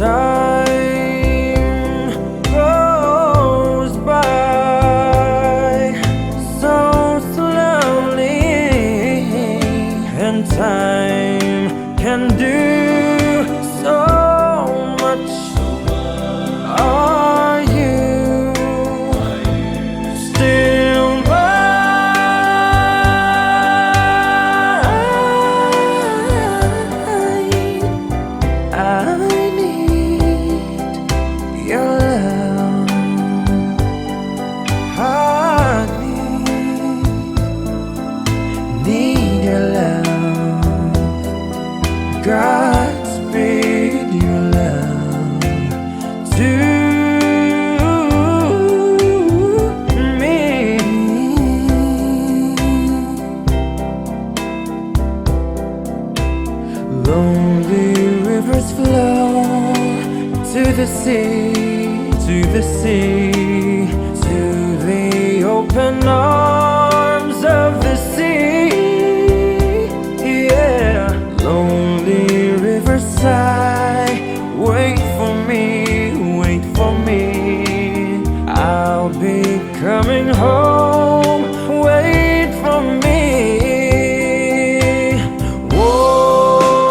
Time goes by so slowly, and time can do so much. Are you still mine? I need your love. I need your love. Godspeed your love to me. Lonely rivers flow to the sea, to the sea, to the open arms of the sea. Yeah, lonely river sigh, wait for me, wait for me. I'll be coming home, wait for me. Whoa,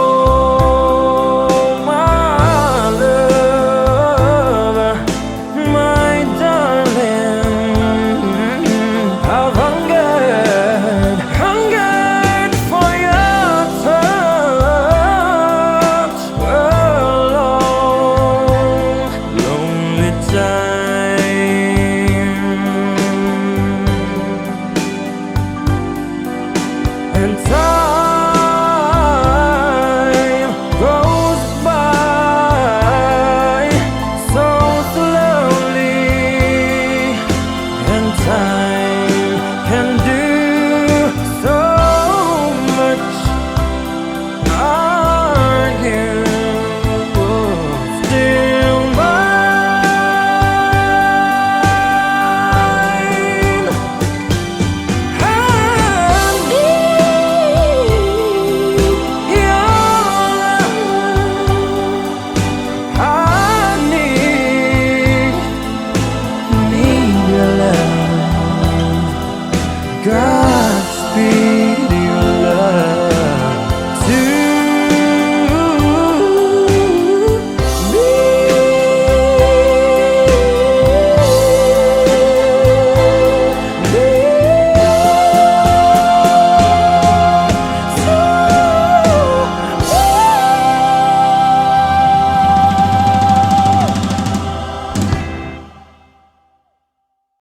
my love, my darling, I've hungered for your touch. Alone, lonely time, and time